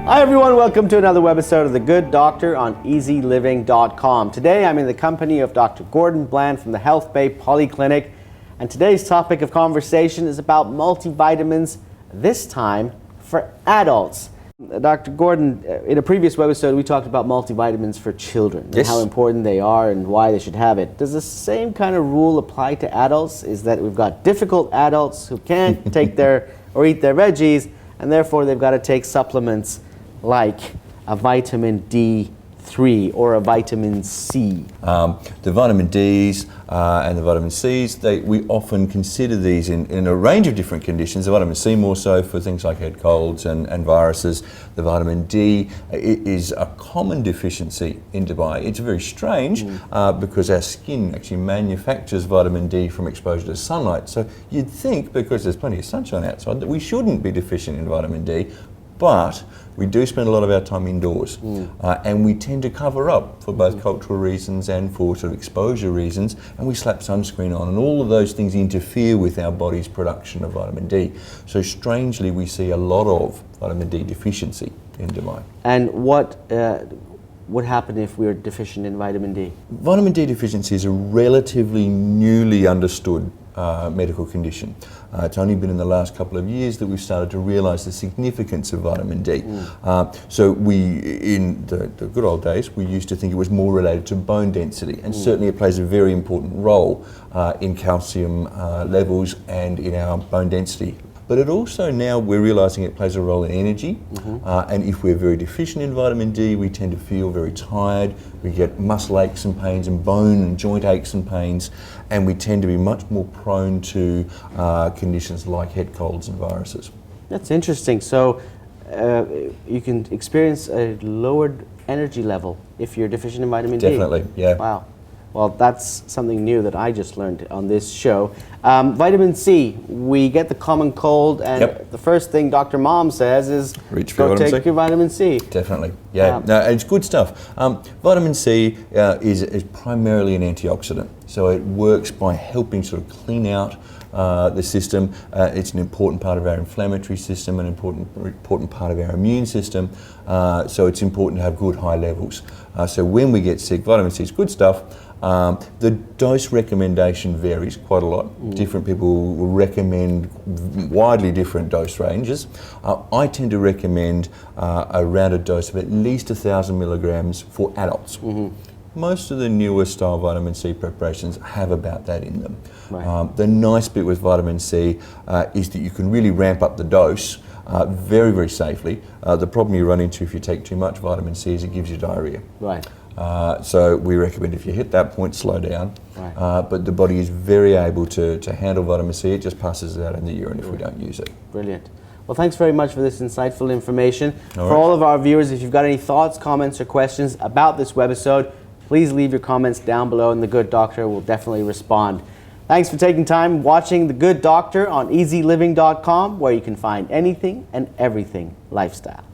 Hi everyone, welcome to another webisode of The Good Doctor on eZeLiving.com. Today I'm in the company of Dr. Gordon Bland from the Health Bay Polyclinic, and today's topic of conversation is about multivitamins, this time for adults. Dr. Gordon, in a previous webisode we talked about multivitamins for children, and how important they are and why they should have it. Does the same kind of rule apply to adults? Is that we've got difficult adults who can't take their or eat their veggies, and therefore they've got to take supplements like a vitamin D3 or a vitamin C? The vitamin Ds and the vitamin Cs, we often consider these in a range of different conditions. The vitamin C more so for things like head colds and viruses. The vitamin D is a common deficiency in Dubai. It's very strange because our skin actually manufactures vitamin D from exposure to sunlight. So you'd think, because there's plenty of sunshine outside, that we shouldn't be deficient in vitamin D. But we do spend a lot of our time indoors, and we tend to cover up for both cultural reasons and for sort of exposure reasons, and we slap sunscreen on, and all of those things interfere with our body's production of vitamin D. So strangely, we see a lot of vitamin D deficiency in Dubai. And what would happen if we were deficient in vitamin D? Vitamin D deficiency is a relatively newly understood medical condition. It's only been in the last couple of years that we've started to realise the significance of vitamin D. So we, in the good old days, we used to think it was more related to bone density, and certainly it plays a very important role in calcium levels and in our bone density. But it also, now we're realising it plays a role in energy, and if we're very deficient in vitamin D, we tend to feel very tired, we get muscle aches and pains and bone and joint aches and pains, and we tend to be much more prone to conditions like head colds and viruses. That's interesting. So you can experience a lowered energy level if you're deficient in vitamin D? Definitely, yeah. Wow. Well, that's something new that I just learned on this show. Vitamin C, we get the common cold, and the first thing Dr. Mom says is, go take your vitamin C. Definitely, yeah. No, it's good stuff. Vitamin C is primarily an antioxidant, so it works by helping sort of clean out the system. It's an important part of our inflammatory system, an important part of our immune system, so it's important to have good high levels. So when we get sick, vitamin C is good stuff. The dose recommendation varies quite a lot. Different people will recommend widely different dose ranges. I tend to recommend around a dose of at least 1,000 milligrams for adults. Most of the newer style vitamin C preparations have about that in them. The nice bit with vitamin C is that you can really ramp up the dose very, very safely. The problem you run into if you take too much vitamin C is it gives you diarrhea. So we recommend if you hit that point, slow down. But the body is very able to handle vitamin C. It just passes it out in the urine if we don't use it. Brilliant. Well, thanks very much for this insightful information. For all of our viewers, if you've got any thoughts, comments, or questions about this webisode, please leave your comments down below, and The Good Doctor will definitely respond. Thanks for taking time watching The Good Doctor on eZeLiving.com, where you can find anything and everything lifestyle.